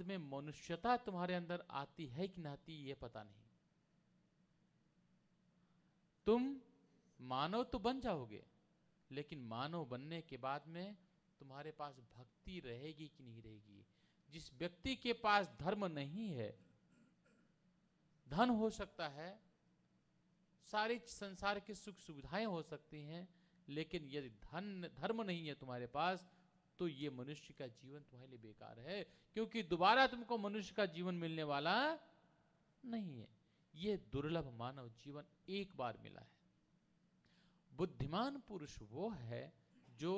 में मनुष्यता तुम्हारे अंदर आती है कि नहीं आती ये पता नहीं। तुम मानव तो बन जाओगे, लेकिन मानव बनने के बाद में तुम्हारे पास भक्ति रहेगी कि नहीं रहेगी। जिस व्यक्ति के पास धर्म नहीं है, धन हो सकता है, सारी संसार की सुख सुविधाएं हो सकती हैं, लेकिन यदि धर्म नहीं है तुम्हारे पास, तो ये मनुष्य का जीवन तुम्हारे लिए बेकार है, क्योंकि दोबारा तुमको मनुष्य का जीवन मिलने वाला नहीं है। ये दुर्लभ मानव जीवन एक बार मिला है। बुद्धिमान पुरुष वो है जो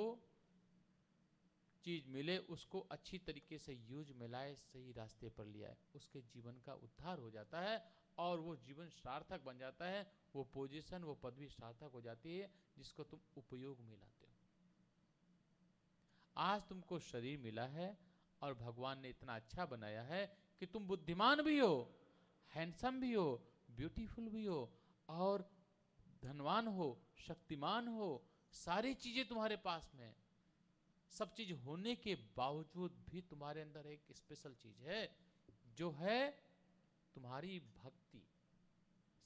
चीज मिले उसको अच्छी तरीके से यूज में लाए, सही रास्ते पर लिया है, उसके जीवन का उद्धार हो जाता है और वो जीवन सार्थक बन जाता है। वो पोजीशन, वो पदवी सार्थक हो जाती है जिसको तुम उपयोग में लाते हो। आज तुमको शरीर मिला है और भगवान ने इतना अच्छा बनाया है कि तुम बुद्धिमान भी हो, हैंडसम भी हो, ब्यूटीफुल भी हो, और धनवान हो, शक्तिमान हो, सारी चीजें तुम्हारे पास में। सब चीज होने के बावजूद भी तुम्हारे अंदर एक स्पेशल चीज है, जो है तुम्हारी भक्ति।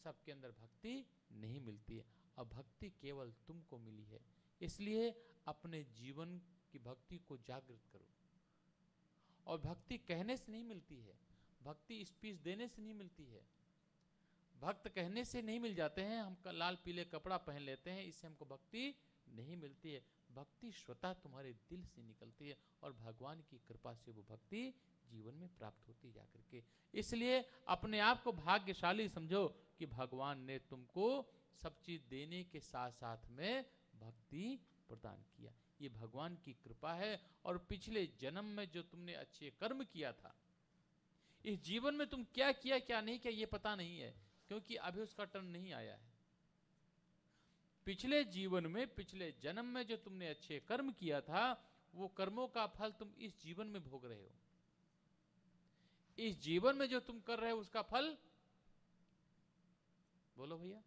सबके अंदर भक्ति नहीं मिलती है, और भक्ति केवल तुमको मिली है। इसलिए अपने जीवन की भक्ति को जागृत करो। और भक्ति कहने से नहीं मिलती है, भक्ति स्पीच देने से नहीं मिलती है। भक्त कहने से नहीं मिल जाते हैं, हम लाल पीले कपड़ा पहन लेते हैं, इससे हमको भक्ति नहीं मिलती है। भक्ति स्वतः तुम्हारे दिल से निकलती है, और भगवान की कृपा से वो भक्ति जीवन में प्राप्त होती जाकर के। इसलिए अपने आप को भाग्यशाली समझो कि भगवान ने तुमको सब चीज देने के साथ साथ में भक्ति प्रदान किया। ये भगवान की कृपा है। और पिछले जन्म में जो तुमने अच्छे कर्म किया था, इस जीवन में तुम क्या किया क्या नहीं किया ये पता नहीं है, क्योंकि अभी उसका टर्न नहीं आया है। पिछले जीवन में, पिछले जन्म में जो तुमने अच्छे कर्म किया था, वो कर्मों का फल तुम इस जीवन में भोग रहे हो। इस जीवन में जो तुम कर रहे हो उसका फल, बोलो भैया,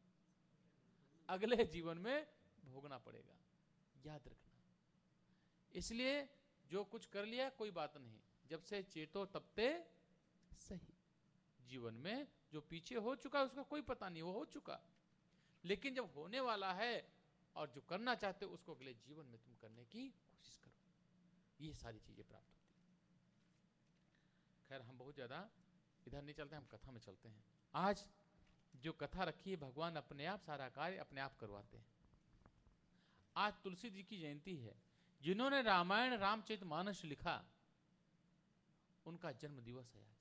अगले जीवन में भोगना पड़ेगा, याद रखना। इसलिए जो कुछ कर लिया कोई बात नहीं, जब से चेतो तब ते सही। जीवन में जो पीछे हो चुका है उसका कोई पता नहीं, वो हो चुका। लेकिन जब होने वाला है और जो करना चाहते हो उसको अगले जीवन में तुम करने की कोशिश करो, ये सारी चीजें प्राप्त होती है। खैर हम बहुत ज्यादा इधर नहीं चलते, हम कथा में चलते हैं। आज जो कथा रखी है, भगवान अपने आप सारा कार्य अपने आप करवाते हैं। आज तुलसी जी की जयंती है। जिन्होंने रामायण रामचरितमानस लिखा, उनका जन्म दिवस है आज,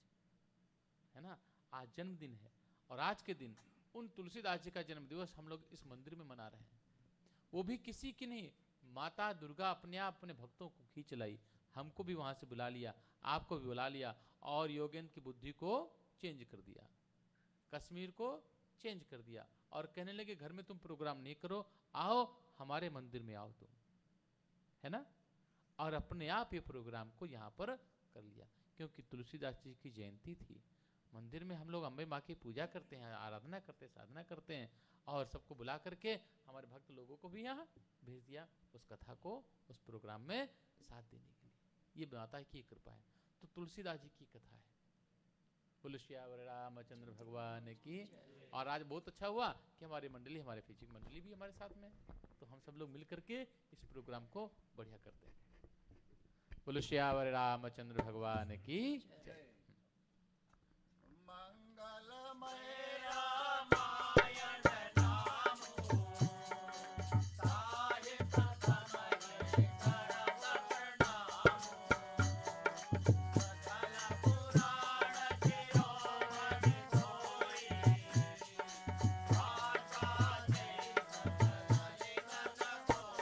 है ना। आज जन्मदिन है, और आज के दिन उन तुलसीदास जी का जन्म दिवस हम लोग इस मंदिर में मना रहे हैं। वो भी किसी की नहीं, माता दुर्गा अपने आप अपने भक्तों को खींच लाई। हमको भी वहां से बुला लिया, आपको भी बुला लिया, और योगेंद्र की बुद्धि को चेंज कर दिया, कश्मीर को चेंज कर दिया, और कहने लगे घर में तुम प्रोग्राम नहीं करो, आओ हमारे मंदिर में आओ तुम, है ना। और अपने आप ये प्रोग्राम को यहाँ पर कर लिया, क्योंकि तुलसीदास जी की जयंती थी। मंदिर में हम लोग अम्बे माँ की पूजा करते हैं, आराधना करते हैं, साधना करते हैं, और सबको बुला करके हमारे भक्त लोगों को भी यहाँ भेज दिया उस कथा को, उस प्रोग्राम में साथ देने के लिए। ये माता की कृपा है। तो तुलसीदास जी की कथा है। बोलो श्यावर रामचंद्र भगवान की। और आज बहुत अच्छा हुआ कि हमारी मंडली, हमारे फिजिक मंडली भी हमारे साथ में, तो हम सब लोग मिल करके इस प्रोग्राम को बढ़िया करते हैं। बोलो श्यावर रामचंद्र भगवान की जय। मंगलमय रामायण नामो साहिब समय करब प्रणामो सकल पुराण शिरोमणि सोई भाषा से सकल लिखत कोई।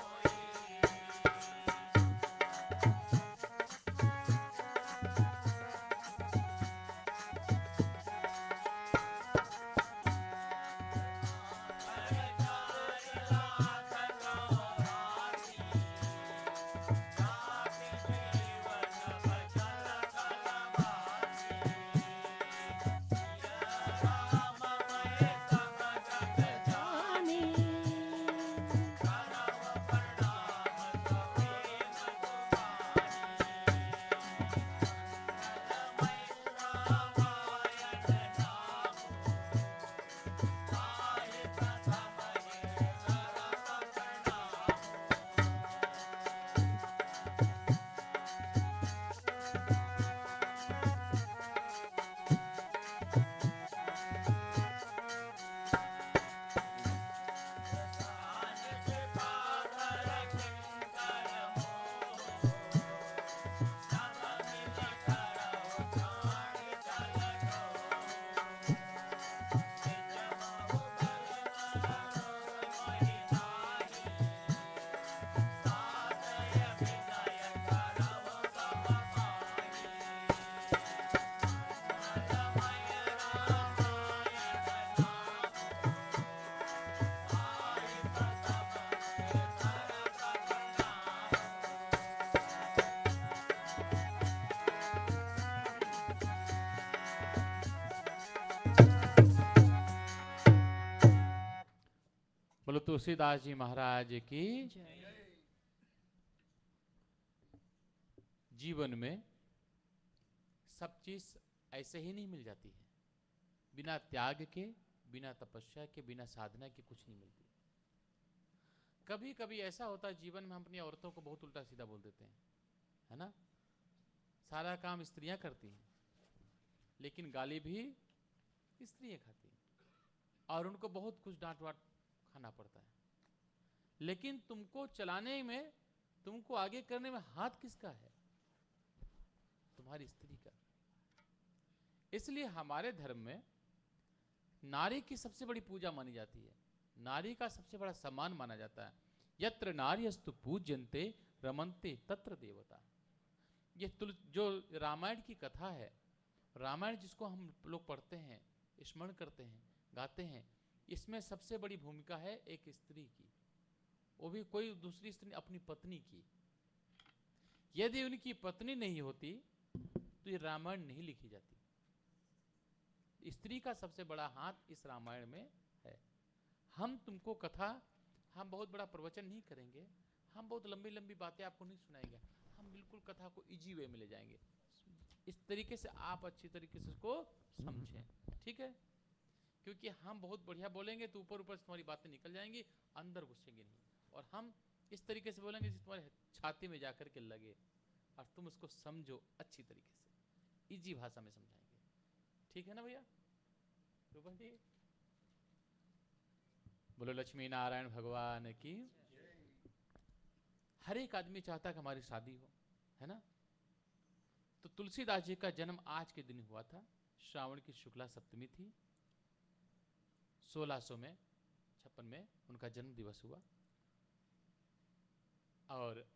बोलो तुलसीदास जी महाराज की। जीवन में सब चीज ऐसे ही नहीं मिल जाती है। बिना त्याग के, बिना तपस्या के, बिना साधना के कुछ नहीं मिलती। कभी कभी ऐसा होता है जीवन में हम अपनी औरतों को बहुत उल्टा सीधा बोल देते हैं, है ना। सारा काम स्त्रियां करती हैं, लेकिन गाली भी स्त्रियां खाती हैं, और उनको बहुत कुछ डांट वाट खाना पड़ता है। लेकिन तुमको चलाने में, तुमको आगे करने में हाथ किसका है? तुम्हारी स्त्री का। इसलिए हमारे धर्म में नारी की सबसे बड़ी पूजा मानी जाती है, नारी का सबसे बड़ा सम्मान माना जाता है। यत्र नार्यस्तु पूज्यन्ते रमन्ते तत्र देवता। ये जो रामायण की कथा है, रामायण जिसको हम लोग पढ़ते हैं, स्मरण करते हैं, गाते हैं, इसमें सबसे बड़ी भूमिका है एक स्त्री की, वो भी कोई दूसरी स्त्री, अपनी पत्नी की। यदि उनकी पत्नी नहीं होती तो ये रामायण नहीं लिखी जाती। स्त्री का सबसे बड़ा हाथ इस रामायण में है। हम तुमको कथा, हम बहुत बड़ा प्रवचन नहीं करेंगे, हम बहुत लंबी लंबी बातें आपको नहीं सुनाएंगे, हम बिल्कुल कथा को इजी वे में ले जाएंगे, इस तरीके से आप अच्छी तरीके से इसको समझें, ठीक है। क्योंकि हम बहुत बढ़िया बोलेंगे तो ऊपर ऊपर से तुम्हारी बातें निकल जाएंगी, अंदर घुसेंगे नहीं। और हम इस तरीके से बोलेंगे जिस तुम्हारे छाती में जाकर के लगे और तुम उसको समझो अच्छी तरीके से, इजी भाषा में समझाएंगे, ठीक है ना भैया। रूपन जी बोलो लक्ष्मी नारायण भगवान की। हर एक आदमी चाहता है कि हमारी शादी हो, है ना। तो तुलसीदास जी का जन्म आज के दिन हुआ था। श्रावण की शुक्ला सप्तमी थी, 1656 में उनका जन्म दिवस हुआ। और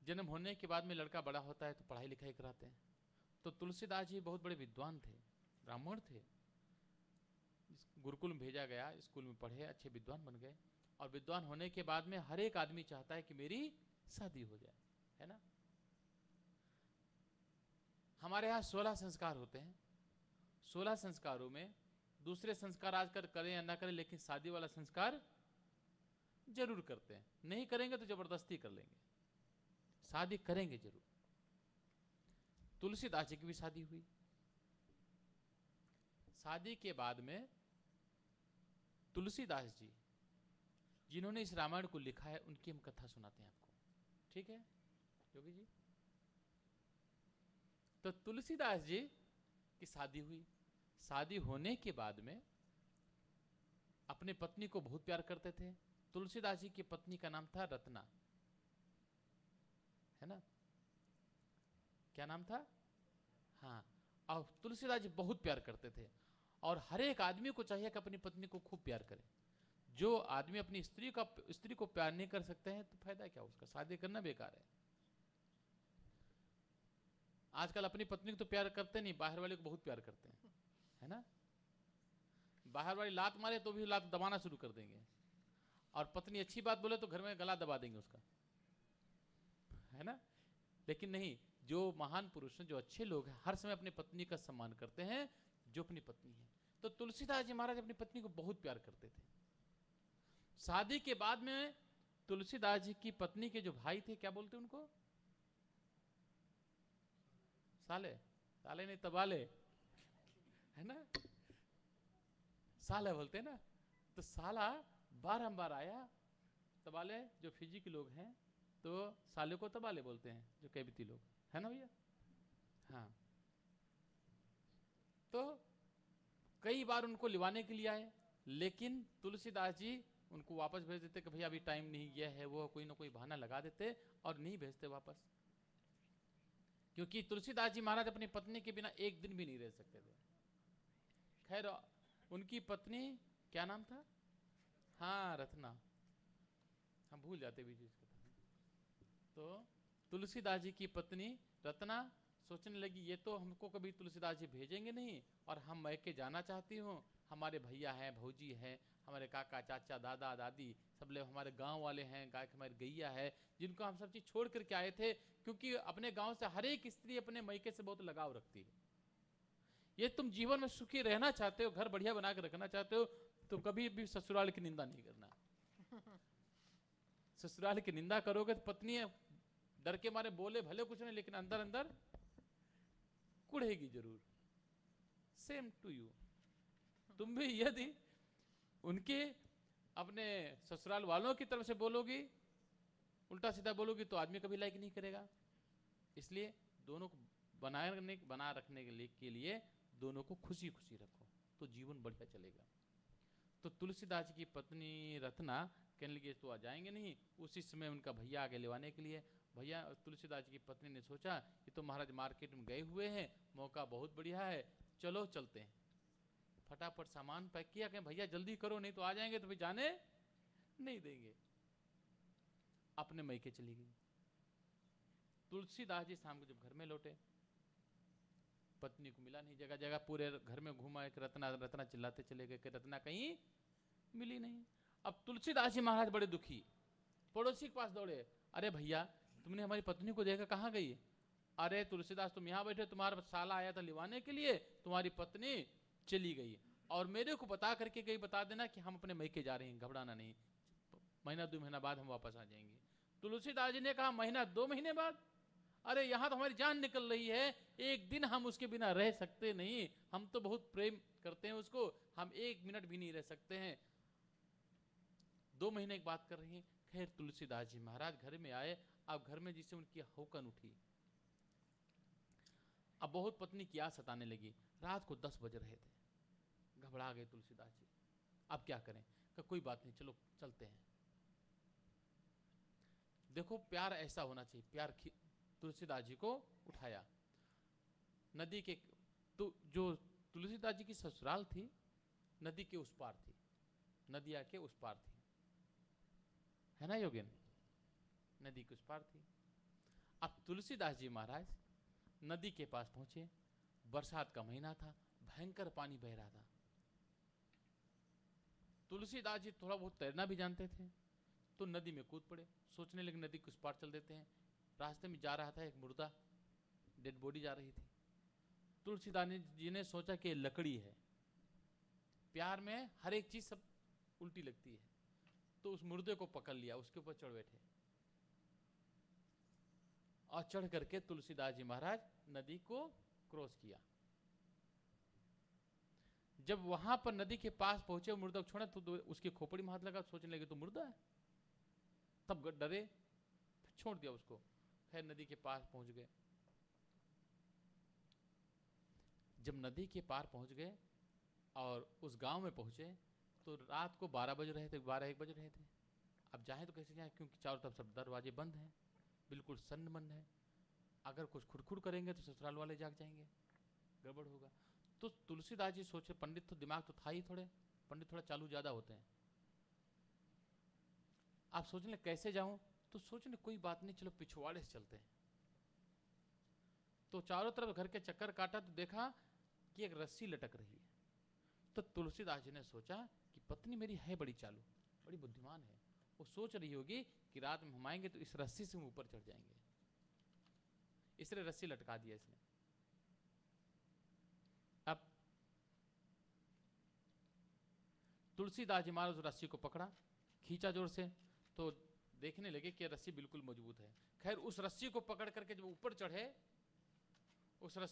जन्म होने के बाद में लड़का बड़ा होता है तो पढ़ाई लिखाई कराते हैं। तो तुलसीदास जी बहुत बड़े विद्वान थे, ब्राह्मण थे। गुरुकुल में भेजा गया, स्कूल में पढ़े, अच्छे विद्वान बन गए। और विद्वान होने के बाद में हर एक आदमी चाहता है कि मेरी शादी हो जाए, है ना। हमारे यहाँ 16 संस्कार होते हैं। 16 संस्कारों में दूसरे संस्कार आजकल करें या ना करें, लेकिन शादी वाला संस्कार जरूर करते हैं। नहीं करेंगे तो जबरदस्ती कर लेंगे, शादी करेंगे जरूर। तुलसीदास जी की भी शादी हुई। शादी के बाद में तुलसीदास जी जिन्होंने इस रामायण को लिखा है, उनकी हम कथा सुनाते हैं आपको, ठीक है योगी जी। तो तुलसीदास जी की शादी हुई। शादी होने के बाद में अपने पत्नी को बहुत प्यार करते थे। तुलसीदास जी की पत्नी का नाम था रत्ना, है ना। क्या नाम था? हाँ। और तुलसीदास जी बहुत प्यार करते थे। और हर एक आदमी को चाहिए कि अपनी पत्नी को खूब प्यार करे। जो आदमी अपनी स्त्री को प्यार नहीं कर सकते हैं तो फायदा क्या उसका, शादी करना बेकार है। आजकल अपनी पत्नी को तो प्यार करते नहीं, बाहर वाले को बहुत प्यार करते हैं, है ना। बाहर वाली लात मारे तो भी लात दबाना शुरू कर देंगे, और पत्नी अच्छी बात बोले तो घर में गला दबा देंगे उसका, है ना। लेकिन नहीं, जो महान पुरुष हैं, जो अच्छे लोग हैं, हर समय अपनी पत्नी का सम्मान करते हैं, जो अपनी पत्नी है। तो तुलसीदास जी महाराज अपनी पत्नी को बहुत प्यार करते थे। शादी के बाद में तुलसीदास जी की पत्नी के जो भाई थे, क्या बोलते उनको? साले, साले नहीं तबाले, है ना, साला बोलते हैं ना। तो साला बारंबार आया। तबाले जो फिजी के लोग हैं तो साले को तबाले बोलते हैं, जो कैबिती लोग, है ना भैया। हाँ, तो कई बार उनको लिवाने के लिए आए, लेकिन तुलसीदास जी उनको वापस भेज देते कि भैया अभी टाइम नहीं, यह है वो, कोई ना कोई बहाना लगा देते और नहीं भेजते वापस। क्योंकि तुलसीदास जी महाराज अपनी पत्नी के बिना एक दिन भी नहीं रह सकते थे। खैर, उनकी पत्नी क्या नाम था? हाँ, रत्ना। हम भूल जाते बीच बीच में। तो तुलसीदास जी की पत्नी रत्ना सोचने लगी, ये तो हमको कभी तुलसीदास जी भेजेंगे नहीं, और हम मैके जाना चाहती हूँ। हमारे भैया हैं, भौजी हैं, हमारे काका चाचा दादा दादी सब लोग, हमारे गांव वाले हैं, गाय हमारी गैया है, जिनको हम सब चीज छोड़ करके आए थे। क्योंकि अपने गांव से हर एक स्त्री अपने मैके से बहुत लगाव रखती है। ये तुम जीवन में सुखी रहना चाहते हो, घर बढ़िया बना के रखना चाहते हो, तो कभी भी ससुराल की निंदा नहीं करना। ससुराल की निंदा करोगे तो पत्नी डर के मारे बोले भले कुछ नहीं, लेकिन अंदर अंदर कुढ़ेगी जरूर। Same to you. तुम भी यदि उनके अपने ससुराल वालों की तरफ से बोलोगी, उल्टा सीधा बोलोगी, तो आदमी कभी लाइक नहीं करेगा। इसलिए दोनों को बना रखने के लिए दोनों को खुशी खुशी रखो, तो जीवन बढ़िया चलेगा। तो तुलसीदास जी की पत्नी रत्ना कहने लगी तो आ जाएंगे नहीं। उसी समय उनका भैया आगे लेवाने के लिए, भैया तुलसीदास जी की पत्नी ने सोचा ये तो महाराज मार्केट में गए हुए हैं, मौका बहुत बढ़िया है, चलो चलते हैं। फटाफट सामान पैक किया कि भैया जल्दी करो, नहीं तो आ जाएंगे तो फिर जाने नहीं देंगे। अपने मैके चली गई। तुलसीदास जी शाम को जब घर में लौटे, पत्नी को मिला नहीं। जगह जगह पूरे घर में घुमा, एक रत्ना रत्ना चिल्लाते चले गए कि रत्ना कहीं मिली नहीं। अब तुलसीदास जी महाराज बड़े दुखी, पड़ोसी के पास दौड़े, अरे भैया तुमने हमारी पत्नी को देखा, कहाँ गई? अरे तुलसीदास तुम यहाँ बैठे, तुम्हारा साला आया था लिवाने के लिए, तुम्हारी पत्नी चली गई और मेरे को बता करके गई, बता देना कि हम अपने मैके जा रहे हैं, घबराना नहीं, महीना 2 महीना बाद हम वापस आ जाएंगे। तुलसीदास जी ने कहा महीना 2 महीने बाद? अरे यहाँ तो हमारी जान निकल रही है, एक दिन हम उसके बिना रह सकते नहीं, हम तो बहुत प्रेम करते हैं उसको, हम 1 मिनट भी नहीं रह सकते हैं। 2 महीने की बात कर रही है। खैर तुलसीदास जी महाराज घर में आए। अब घर में जिससे उनकी हौकन उठी, अब बहुत पत्नी की याद सताने लगी। रात को 10 बज रहे थे, घबरा गए तुलसीदास जी, अब क्या करें? कोई बात नहीं, चलो चलते हैं। देखो प्यार ऐसा होना चाहिए। प्यार तुलसीदास जी को उठाया नदी के, तो जो तुलसीदास जी की ससुराल थी नदी के उस पार थी, नदिया के उस पार थी, है ना योगेन? नदी के उस पार थी। अब तुलसीदास जी महाराज नदी के पास पहुंचे। बरसात का महीना था, भयंकर पानी बह रहा था। तुलसीदास जी थोड़ा बहुत तैरना भी जानते थे, तो नदी में कूद पड़े। सोचने लगे नदी के उस पार चल देते हैं। रास्ते में जा रहा था एक मुर्दा, डेड बॉडी जा रही थी। तुलसीदास जी ने सोचा कि लकड़ी है, प्यार में हर एक चीज सब उल्टी लगती है, तो उस मुर्दे को पकड़ लिया, उसके ऊपर चढ़ बैठे और चढ़ करके तुलसीदास जी महाराज नदी को क्रॉस किया। जब वहां पर नदी के पास पहुंचे, मुर्दा को छोड़ा तो उसकी खोपड़ी में हाथ लगा, सोचने लगे तो मुर्दा है, तब डरे, छोड़ दिया उसको। खैर नदी के पास पहुंच गए। जब नदी के पार पहुंच गए और उस गांव में पहुंचे, तो रात को 12 बज रहे थे, 12-1 बज रहे थे। अब जाए तो कैसे जाए, क्योंकि चारों तरफ सब दरवाजे बंद हैं, बिल्कुल सन्नमन है। अगर कुछ खुड़खुड़ करेंगे तो ससुराल वाले जाग जाएंगे, गड़बड़ होगा। तो तुलसीदास जी सोचे, पंडित तो दिमाग तो था ही, थोड़े पंडित थोड़ा चालू ज्यादा होते हैं। आप सोचने कैसे जाऊं, तो सोचने कोई बात नहीं, चलो पिछवाड़े से चलते हैं। तो चारों तरफ घर के चक्कर काटा तो देखा कि एक रस्सी लटक रही है। तो तुलसीदास जी ने सोचा कि पत्नी मेरी है बड़ी चालू, बड़ी बुद्धिमान है, वो सोच रही होगी कि रात में हम आएंगे तो इस रस्सी से हम ऊपर चढ़ जाएंगे, इसलिए रस्सी लटका दिया इसने। अब तुलसीदास जी महाराज उस रस्सी को पकड़ा, खींचा जोर से, तो देखने लगे कि रस्सी बिल्कुल मजबूत है। खैर उस रस्सी को पकड़ करके जब ऊपर चढ़े, उस रस्सी